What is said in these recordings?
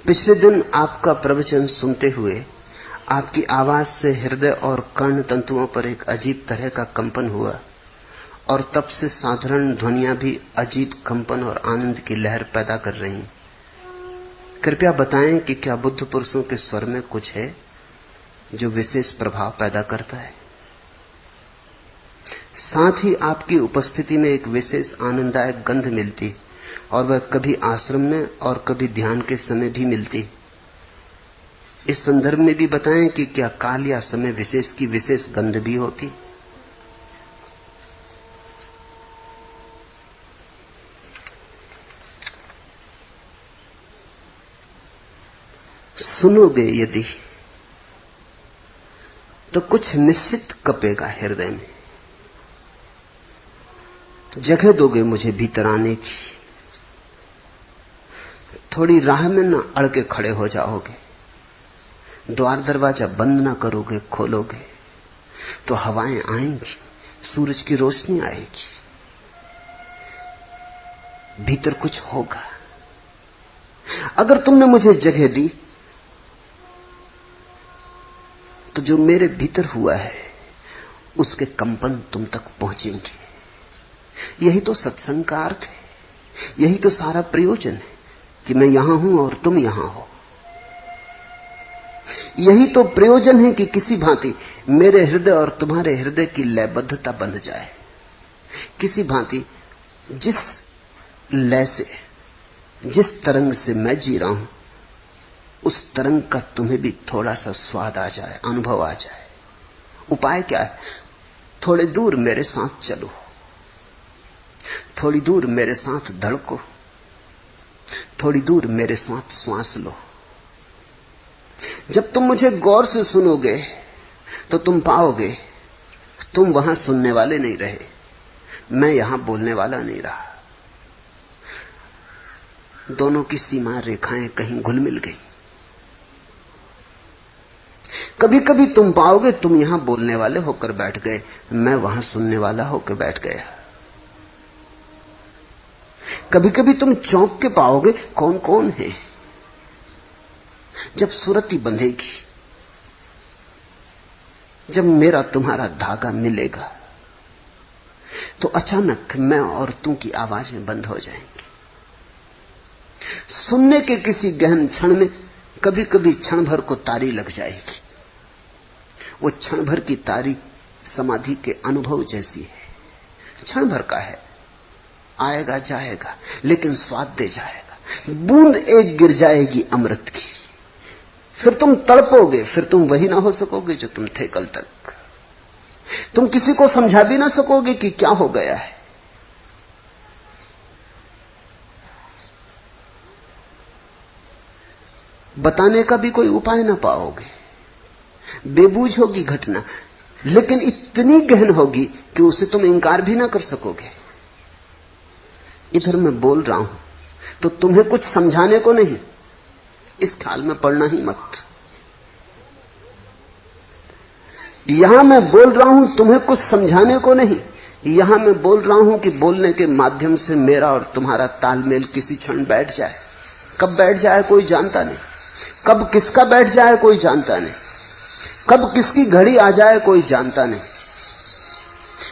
पिछले दिन आपका प्रवचन सुनते हुए आपकी आवाज से हृदय और कर्ण तंतुओं पर एक अजीब तरह का कंपन हुआ और तब से साधारण ध्वनियां भी अजीब कंपन और आनंद की लहर पैदा कर रही। कृपया बताएं कि क्या बुद्ध पुरुषों के स्वर में कुछ है जो विशेष प्रभाव पैदा करता है। साथ ही आपकी उपस्थिति में एक विशेष आनंददायक गंध मिलती और वह कभी आश्रम में और कभी ध्यान के समय भी मिलती। इस संदर्भ में भी बताएं कि क्या काल या समय विशेष की विशेष गंध भी होती। सुनोगे यदि तो कुछ निश्चित कपेगा हृदय में। जगह दोगे मुझे भीतर आने की। थोड़ी राह में न अड़ के खड़े हो जाओगे। द्वार दरवाजा बंद ना करोगे, खोलोगे तो हवाएं आएंगी, सूरज की रोशनी आएगी, भीतर कुछ होगा। अगर तुमने मुझे जगह दी तो जो मेरे भीतर हुआ है उसके कंपन तुम तक पहुंचेंगे। यही तो सत्संग का अर्थ है, यही तो सारा प्रयोजन है कि मैं यहां हूं और तुम यहां हो। यही तो प्रयोजन है कि किसी भांति मेरे हृदय और तुम्हारे हृदय की लयबद्धता बंध जाए। किसी भांति जिस लय से, जिस तरंग से मैं जी रहा हूं, उस तरंग का तुम्हें भी थोड़ा सा स्वाद आ जाए, अनुभव आ जाए। उपाय क्या है? थोड़े दूर मेरे साथ चलो, थोड़ी दूर मेरे साथ धड़को, थोड़ी दूर मेरे साथ श्वास लो। जब तुम मुझे गौर से सुनोगे तो तुम पाओगे तुम वहां सुनने वाले नहीं रहे, मैं यहां बोलने वाला नहीं रहा। दोनों की सीमा रेखाएं कहीं घुल मिल गई। कभी कभी तुम पाओगे तुम यहां बोलने वाले होकर बैठ गए, मैं वहां सुनने वाला होकर बैठ गया। कभी कभी तुम चौंक के पाओगे कौन कौन है। जब सुरती बंधेगी, जब मेरा तुम्हारा धागा मिलेगा, तो अचानक मैं और तू की आवाजें बंद हो जाएंगी। सुनने के किसी गहन क्षण में कभी कभी क्षण भर को तारी लग जाएगी। वो क्षण भर की तारी समाधि के अनुभव जैसी है, क्षण भर का है, आएगा जाएगा लेकिन स्वाद दे जाएगा। बूंद एक गिर जाएगी अमृत की, फिर तुम तड़पोगे, फिर तुम वही ना हो सकोगे जो तुम थे कल तक। तुम किसी को समझा भी ना सकोगे कि क्या हो गया है। बताने का भी कोई उपाय ना पाओगे। बेबूझ होगी घटना, लेकिन इतनी गहन होगी कि उसे तुम इंकार भी ना कर सकोगे। इधर मैं बोल रहा हूं तो तुम्हें कुछ समझाने को नहीं, इस ख्याल में पड़ना ही मत। यहां मैं बोल रहा हूं तुम्हें कुछ समझाने को नहीं, यहां मैं बोल रहा हूं कि बोलने के माध्यम से मेरा और तुम्हारा तालमेल किसी क्षण बैठ जाए। कब बैठ जाए कोई जानता नहीं, कब किसका बैठ जाए कोई जानता नहीं, कब किसकी घड़ी आ जाए कोई जानता नहीं।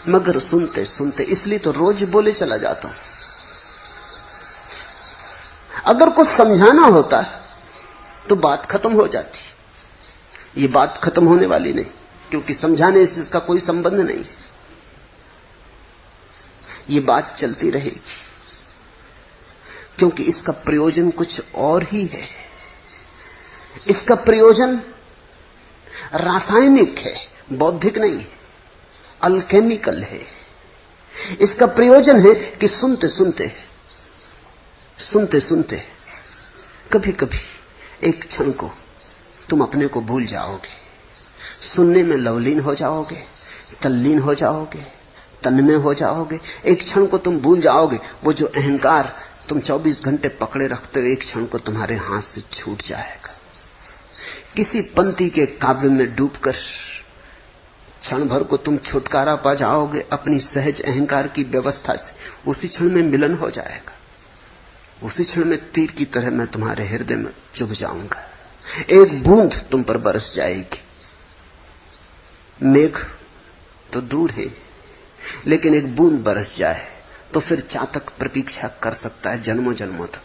मगर सुनते सुनते, इसलिए तो रोज बोले चला जाता हूं। अगर कुछ समझाना होता तो बात खत्म हो जाती। ये बात खत्म होने वाली नहीं, क्योंकि समझाने से इसका कोई संबंध नहीं। ये बात चलती रहेगी, क्योंकि इसका प्रयोजन कुछ और ही है। इसका प्रयोजन रासायनिक है, बौद्धिक नहीं है, अल्केमिकल है। इसका प्रयोजन है कि सुनते सुनते सुनते सुनते कभी कभी एक क्षण को तुम अपने को भूल जाओगे, सुनने में लवलीन हो जाओगे, तल्लीन हो जाओगे, तन्मय हो जाओगे। एक क्षण को तुम भूल जाओगे। वो जो अहंकार तुम 24 घंटे पकड़े रखते हो, एक क्षण को तुम्हारे हाथ से छूट जाएगा। किसी पंक्ति के काव्य में डूबकर क्षण भर को तुम छुटकारा पा जाओगे अपनी सहज अहंकार की व्यवस्था से। उसी क्षण में मिलन हो जाएगा। उसी क्षण में तीर की तरह मैं तुम्हारे हृदय में चुभ जाऊंगा। एक बूंद तुम पर बरस जाएगी। मेघ तो दूर है, लेकिन एक बूंद बरस जाए तो फिर चातक प्रतीक्षा कर सकता है जन्मों जन्मों तक।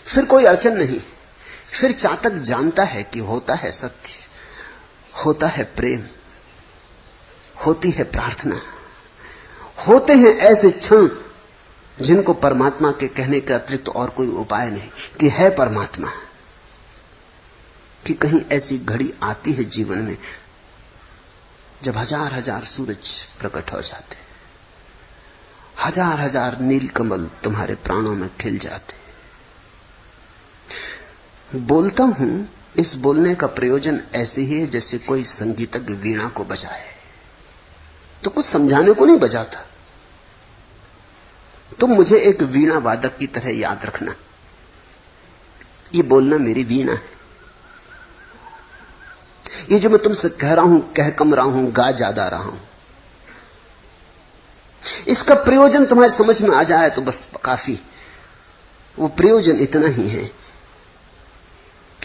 फिर कोई अड़चन नहीं। फिर चातक जानता है कि होता है सत्य, होता है प्रेम, होती है प्रार्थना, होते हैं ऐसे क्षण जिनको परमात्मा के कहने के अतिरिक्त और कोई उपाय नहीं कि है परमात्मा। कि कहीं ऐसी घड़ी आती है जीवन में जब हजार हजार सूरज प्रकट हो जाते, हजार हजार नील कमल तुम्हारे प्राणों में खिल जाते। बोलता हूं, इस बोलने का प्रयोजन ऐसे ही है जैसे कोई संगीतज्ञ वीणा को बजाए, तो कुछ समझाने को नहीं बजाता। तुम मुझे एक वीणा वादक की तरह याद रखना। ये बोलना मेरी वीणा है। ये जो मैं तुमसे कह रहा हूं, कह कम रहा हूं, गा ज्यादा रहा हूं, इसका प्रयोजन तुम्हारी समझ में आ जाए तो बस काफी। वो प्रयोजन इतना ही है,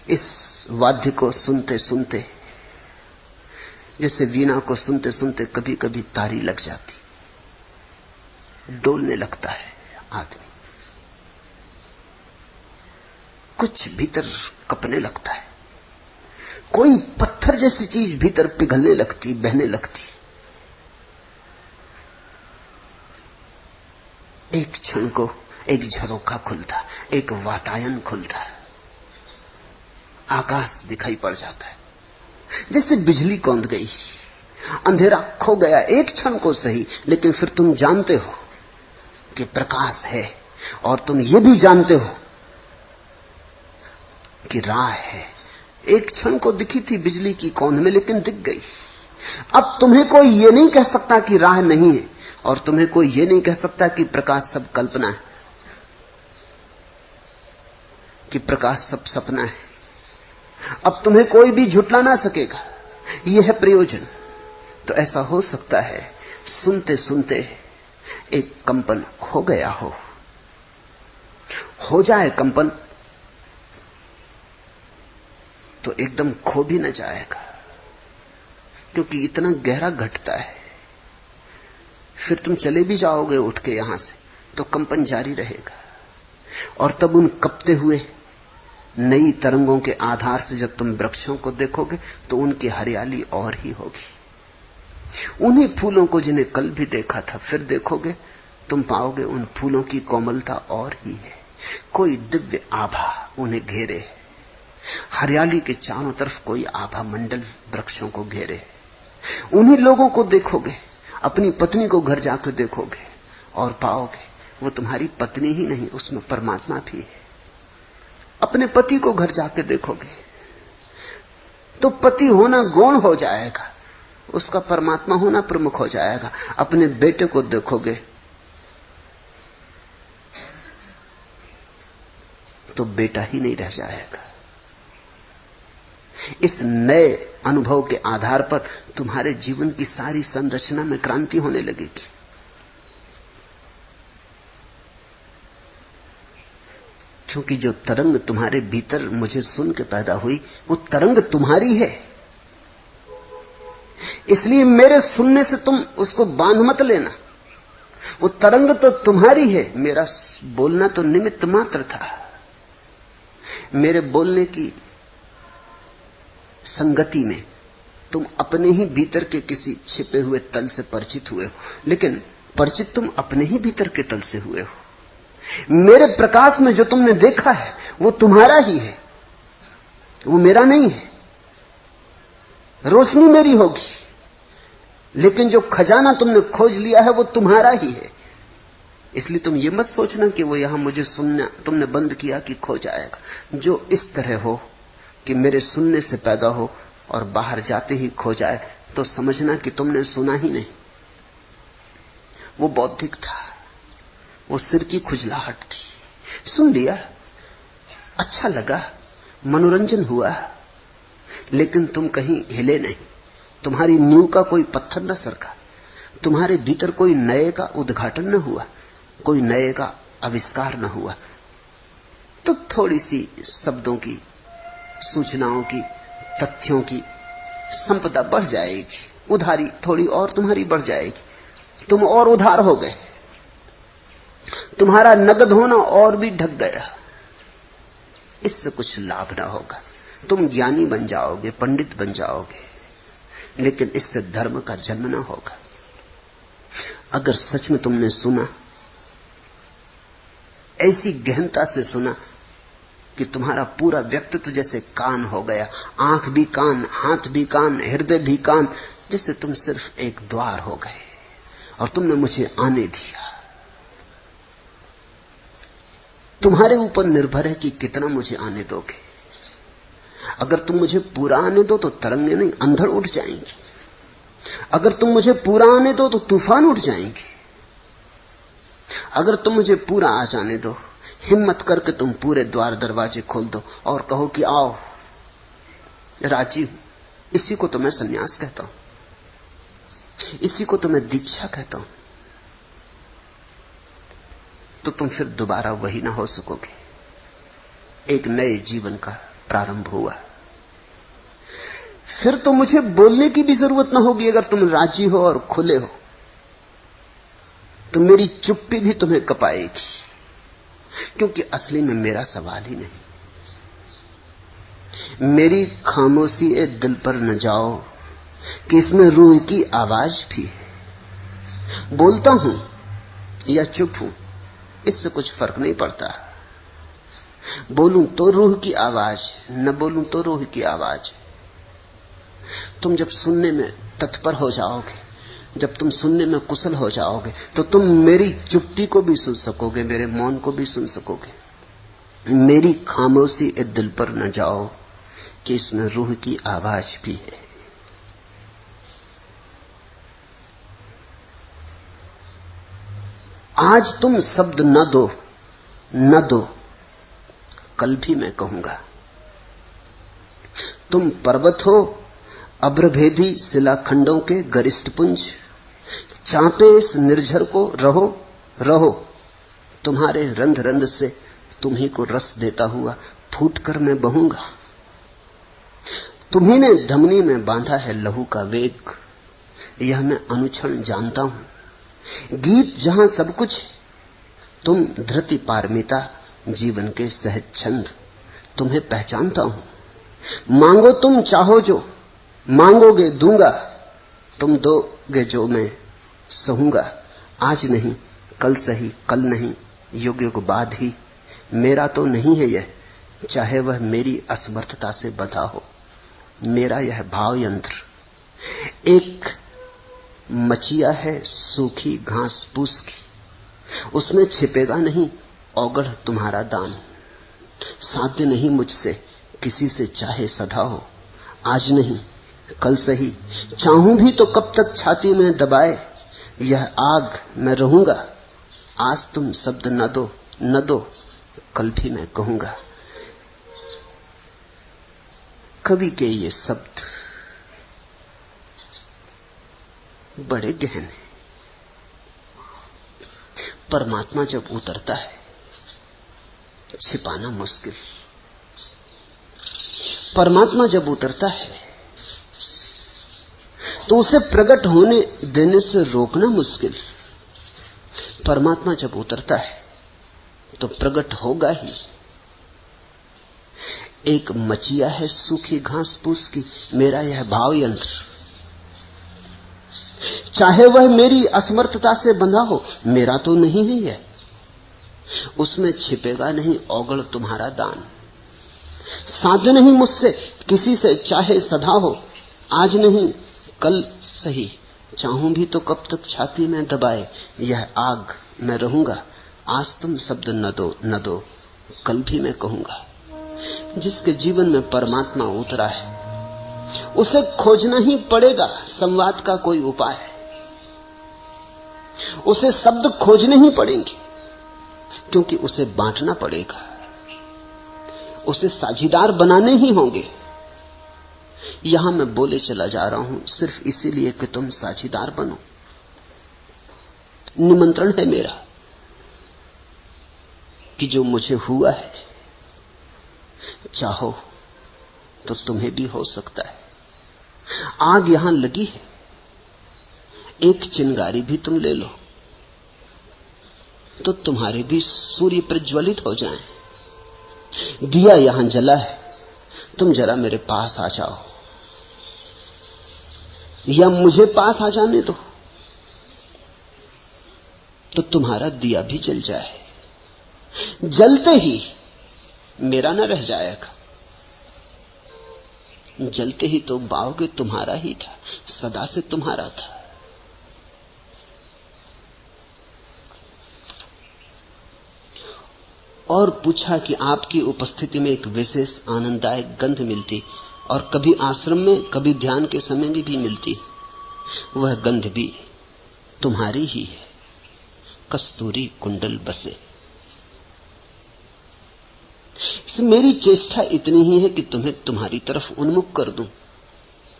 इस वाद्य को सुनते सुनते, जैसे वीणा को सुनते सुनते कभी कभी तारी लग जाती, डोलने लगता है आदमी, कुछ भीतर कपने लगता है, कोई पत्थर जैसी चीज भीतर पिघलने लगती, बहने लगती। एक क्षण को एक झरोखा खुलता, एक वातायन खुलता, आकाश दिखाई पड़ जाता है, जैसे बिजली कौंध गई, अंधेरा खो गया एक क्षण को सही, लेकिन फिर तुम जानते हो कि प्रकाश है, और तुम ये भी जानते हो कि राह है। एक क्षण को दिखी थी बिजली की कौंध में, लेकिन दिख गई। अब तुम्हें कोई ये नहीं कह सकता कि राह नहीं है, और तुम्हें कोई ये नहीं कह सकता कि प्रकाश सब कल्पना है, कि प्रकाश सब सपना है। अब तुम्हें कोई भी झुटला ना सकेगा। यह है प्रयोजन। तो ऐसा हो सकता है सुनते सुनते एक कंपन हो गया हो जाए कंपन, तो एकदम खो भी न जाएगा, क्योंकि इतना गहरा घटता है। फिर तुम चले भी जाओगे उठ के यहां से तो कंपन जारी रहेगा, और तब उन कपते हुए नई तरंगों के आधार से जब तुम वृक्षों को देखोगे तो उनकी हरियाली और ही होगी। उन्हीं फूलों को जिन्हें कल भी देखा था फिर देखोगे, तुम पाओगे उन फूलों की कोमलता और ही है। कोई दिव्य आभा उन्हें घेरे है। हरियाली के चारों तरफ कोई आभा मंडल वृक्षों को घेरे है। उन्हीं लोगों को देखोगे, अपनी पत्नी को घर जाकर देखोगे और पाओगे वो तुम्हारी पत्नी ही नहीं, उसमें परमात्मा भी है। अपने पति को घर जाके देखोगे तो पति होना गौण हो जाएगा, उसका परमात्मा होना प्रमुख हो जाएगा। अपने बेटे को देखोगे तो बेटा ही नहीं रह जाएगा। इस नए अनुभव के आधार पर तुम्हारे जीवन की सारी संरचना में क्रांति होने लगेगी। क्योंकि जो तरंग तुम्हारे भीतर मुझे सुन के पैदा हुई, वो तरंग तुम्हारी है। इसलिए मेरे सुनने से तुम उसको बांध मत लेना। वो तरंग तो तुम्हारी है, मेरा बोलना तो निमित्त मात्र था। मेरे बोलने की संगति में तुम अपने ही भीतर के किसी छिपे हुए तल से परिचित हुए हो, लेकिन परिचित तुम अपने ही भीतर के तल से हुए हो। मेरे प्रकाश में जो तुमने देखा है वो तुम्हारा ही है, वो मेरा नहीं है। रोशनी मेरी होगी, लेकिन जो खजाना तुमने खोज लिया है वो तुम्हारा ही है। इसलिए तुम ये मत सोचना कि वो यहां मुझे सुनना तुमने बंद किया कि खो जाएगा। जो इस तरह हो कि मेरे सुनने से पैदा हो और बाहर जाते ही खो जाए, तो समझना कि तुमने सुना ही नहीं। वो बौद्धिक था, वो सिर की खुजलाहट थी। सुन लिया, अच्छा लगा, मनोरंजन हुआ, लेकिन तुम कहीं हिले नहीं। तुम्हारी नींव का कोई पत्थर न सरका, तुम्हारे भीतर कोई नए का उद्घाटन न हुआ, कोई नए का आविष्कार न हुआ तो थोड़ी सी शब्दों की, सूचनाओं की, तथ्यों की संपदा बढ़ जाएगी, उधारी थोड़ी और तुम्हारी बढ़ जाएगी, तुम और उधार हो गए, तुम्हारा नगद होना और भी ढक गया। इससे कुछ लाभ ना होगा। तुम ज्ञानी बन जाओगे, पंडित बन जाओगे, लेकिन इससे धर्म का जन्म ना होगा। अगर सच में तुमने सुना, ऐसी गहनता से सुना कि तुम्हारा पूरा व्यक्तित्व जैसे कान हो गया, आंख भी कान, हाथ भी कान, हृदय भी कान, जैसे तुम सिर्फ एक द्वार हो गए और तुमने मुझे आने दिया। तुम्हारे ऊपर निर्भर है कि कितना मुझे आने दोगे। अगर तुम मुझे पूरा आने दो तो तरंगे नहीं, अंधड़ उठ जाएंगे। अगर तुम मुझे पूरा आने दो तो तूफान उठ जाएंगे। अगर तुम मुझे पूरा आ जाने दो, हिम्मत करके तुम पूरे द्वार दरवाजे खोल दो और कहो कि आओ, राजी हूं। इसी को तो मैं सन्यास कहता हूं, इसी को तो मैं दीक्षा कहता हूं। तो तुम फिर दोबारा वही ना हो सकोगे। एक नए जीवन का प्रारंभ हुआ। फिर तो मुझे बोलने की भी जरूरत ना होगी। अगर तुम राजी हो और खुले हो तो मेरी चुप्पी भी तुम्हें कपाएगी, क्योंकि असली में मेरा सवाल ही नहीं। मेरी खामोशी ए दिल पर न जाओ कि इसमें रूह की आवाज भी है। बोलता हूं या चुप हूं, इससे कुछ फर्क नहीं पड़ता। बोलूं तो रूह की आवाज, न बोलूं तो रूह की आवाज। तुम जब सुनने में तत्पर हो जाओगे, जब तुम सुनने में कुशल हो जाओगे, तो तुम मेरी चुप्पी को भी सुन सकोगे, मेरे मौन को भी सुन सकोगे। मेरी खामोशी ए दिल पर न जाओ कि इसमें रूह की आवाज भी है। आज तुम शब्द न दो, न दो, कल भी मैं कहूंगा। तुम पर्वत हो, अभ्रभेदी शिलाखंडों के गरिष्ठ पुंज, चापे इस निर्झर को, रहो रहो। तुम्हारे रंध रंध से तुम्ही को रस देता हुआ फूट कर मैं बहूंगा। तुम्ही ने धमनी में बांधा है लहू का वेग, यह मैं अनुक्षण जानता हूं। गीत जहां सब कुछ, तुम धृति पारमिता, जीवन के सहज छंद, तुम्हें पहचानता हूं। मांगो तुम चाहो जो, मांगोगे दूंगा, तुम दोगे जो मैं सहूंगा। आज नहीं कल सही, कल नहीं युग युग बाद ही। मेरा तो नहीं है यह, चाहे वह मेरी असमर्थता से बधा हो। मेरा यह भाव यंत्र एक मचिया है सूखी घास फूस की, उसमें छिपेगा नहीं औगढ़ तुम्हारा दान। साध्य नहीं मुझसे किसी से चाहे सधा हो। आज नहीं कल सही, चाहूं भी तो कब तक छाती में दबाए यह आग मैं रहूंगा। आज तुम शब्द न दो, न दो, कल भी मैं कहूंगा। कवि के ये शब्द बड़े गहन हैं। परमात्मा जब उतरता है, छिपाना मुश्किल। परमात्मा जब उतरता है तो उसे प्रकट होने देने से रोकना मुश्किल। परमात्मा जब उतरता है तो प्रकट होगा ही। एक मचिया है सूखी घास फूस की, मेरा यह भाव यंत्र, चाहे वह मेरी असमर्थता से बंधा हो, मेरा तो नहीं है यह। उसमें छिपेगा नहीं औगढ़ तुम्हारा दान। साध्य नहीं मुझसे किसी से चाहे सधा हो। आज नहीं कल सही, चाहूं भी तो कब तक छाती में दबाए यह आग मैं रहूंगा। आज तुम शब्द न दो, न दो, कल भी मैं कहूंगा। जिसके जीवन में परमात्मा उतरा है उसे खोजना ही पड़ेगा संवाद का कोई उपाय। उसे शब्द खोजने ही पड़ेंगे, क्योंकि उसे बांटना पड़ेगा, उसे साझीदार बनाने ही होंगे। यहां मैं बोले चला जा रहा हूं सिर्फ इसीलिए कि तुम साझीदार बनो। निमंत्रण है मेरा। कि जो मुझे हुआ है, चाहो तो तुम्हें भी हो सकता है। आग यहां लगी है, एक चिंगारी भी तुम ले लो तो तुम्हारे भी सूर्य प्रज्वलित हो जाएं। दिया यहां जला है, तुम जरा मेरे पास आ जाओ या मुझे पास आ जाने दो तो तुम्हारा दिया भी जल जाए। जलते ही मेरा न रह जाएगा, जलते ही तो पाओगे तुम्हारा ही था, सदा से तुम्हारा था। और पूछा कि आपकी उपस्थिति में एक विशेष आनंददायक गंध मिलती और कभी आश्रम में कभी ध्यान के समय में भी मिलती। वह गंध भी तुम्हारी ही है, कस्तूरी कुंडल बसे। मेरी चेष्टा इतनी ही है कि तुम्हें तुम्हारी तरफ उन्मुख कर दूं,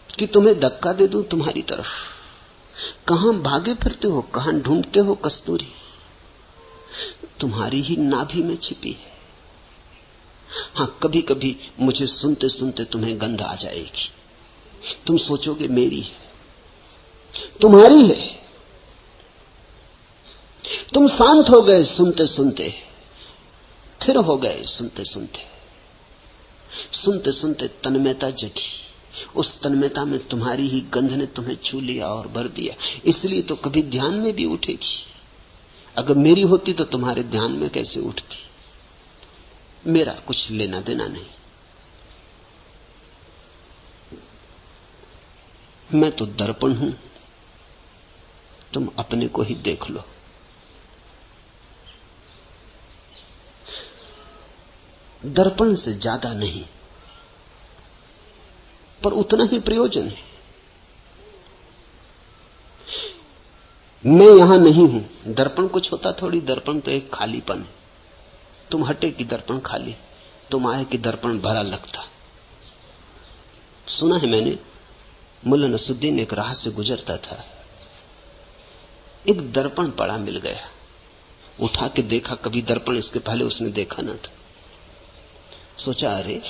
कि तुम्हें धक्का दे दूं तुम्हारी तरफ। कहां भागे फिरते हो, कहां ढूंढते हो कस्तूरी? तुम्हारी ही नाभि में छिपी है। हां, कभी कभी मुझे सुनते सुनते तुम्हें गंध आ जाएगी, तुम सोचोगे मेरी है, तुम्हारी है। तुम शांत हो गए सुनते सुनते, थिर हो गए सुनते सुनते, सुनते सुनते तन्मयता जगी। उस तन्मयता में तुम्हारी ही गंध ने तुम्हें छू लिया और भर दिया। इसलिए तो कभी ध्यान में भी उठेगी। अगर मेरी होती तो तुम्हारे ध्यान में कैसे उठती? मेरा कुछ लेना देना नहीं। मैं तो दर्पण हूं, तुम अपने को ही देख लो। दर्पण से ज्यादा नहीं, पर उतना ही प्रयोजन है। मैं यहां नहीं हूं, दर्पण कुछ होता थोड़ी। दर्पण तो एक खालीपन है। तुम हटे कि दर्पण खाली, तुम आए कि दर्पण भरा लगता। सुना है मैंने, मुल्ला नसरुद्दीन एक राह से गुजरता था, एक दर्पण पड़ा मिल गया। उठा के देखा, कभी दर्पण इसके पहले उसने देखा न था। सोचा, अरे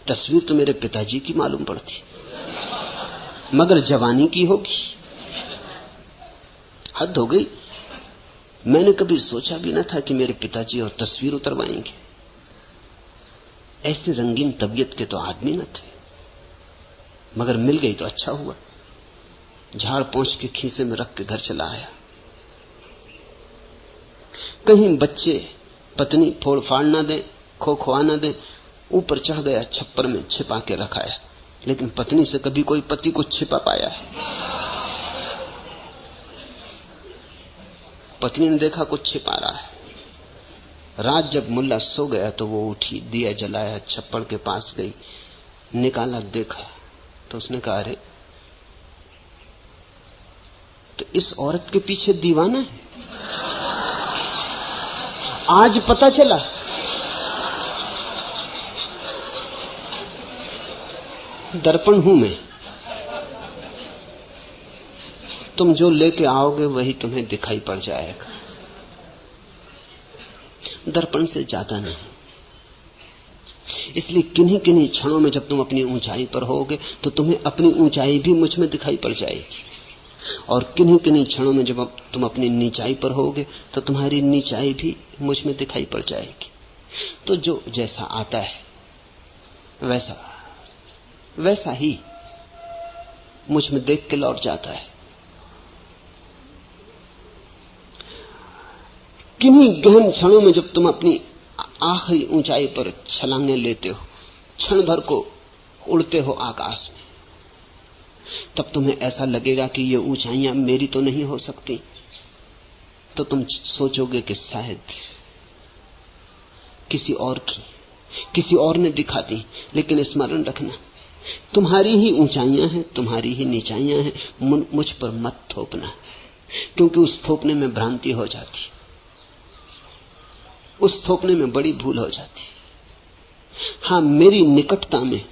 तस्वीर तो मेरे पिताजी की मालूम पड़ती, मगर जवानी की होगी। हद हो गई, मैंने कभी सोचा भी न था कि मेरे पिताजी और तस्वीर उतरवाएंगे। ऐसे रंगीन तबीयत के तो आदमी न थे, मगर मिल गई तो अच्छा हुआ। झाड़ पोंछ के खीसे में रख के घर चला आया। कहीं बच्चे पत्नी फोड़ फाड़ ना दें, खोखवा ना दें, ऊपर चढ़ गया, छप्पर में छिपा के रखाया। लेकिन पत्नी से कभी कोई पति को छिपा पाया है? पत्नी ने देखा कुछ छिपा रहा है। रात जब मुल्ला सो गया तो वो उठी, दिया जलाया, छप्पर के पास गई, निकाला, देखा तो उसने कहा, अरे तो इस औरत के पीछे दीवाना है। आज पता चला। दर्पण हूं मैं, तुम जो लेके आओगे वही तुम्हें दिखाई पड़ जाएगा। दर्पण से ज्यादा नहीं। इसलिए किन्हीं किन्हीं क्षणों में जब तुम अपनी ऊंचाई पर होगे तो तुम्हें अपनी ऊंचाई भी मुझ में दिखाई पड़ जाएगी, और किन्हीं किन्हीं क्षणों में जब तुम अपनी नीचाई पर होगे तो तुम्हारी नीचाई भी मुझ में दिखाई पड़ जाएगी। तो जो जैसा आता है वैसा ही मुझ में देख के लौट जाता है। किन्हीं गहन क्षणों में जब तुम अपनी आखिरी ऊंचाई पर छलांगे लेते हो, क्षण भर को उड़ते हो आकाश में, तब तुम्हें ऐसा लगेगा कि ये ऊंचाइयां मेरी तो नहीं हो सकती। तो तुम सोचोगे कि शायद किसी और की, किसी और ने दिखा दी। लेकिन स्मरण रखना, तुम्हारी ही ऊंचाइयां हैं, तुम्हारी ही नीचाइयां हैं। मुझ पर मत थोपना, क्योंकि उस थोपने में भ्रांति हो जाती, उस थोपने में बड़ी भूल हो जाती। हां, मेरी निकटता में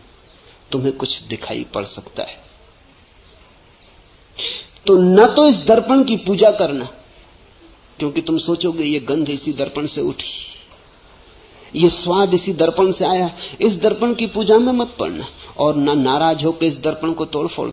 तुम्हें कुछ दिखाई पड़ सकता है, तो न तो इस दर्पण की पूजा करना, क्योंकि तुम सोचोगे ये गंध इसी दर्पण से उठी, ये स्वाद इसी दर्पण से आया। इस दर्पण की पूजा में मत पड़ना और ना नाराज होकर इस दर्पण को तोड़ फोड़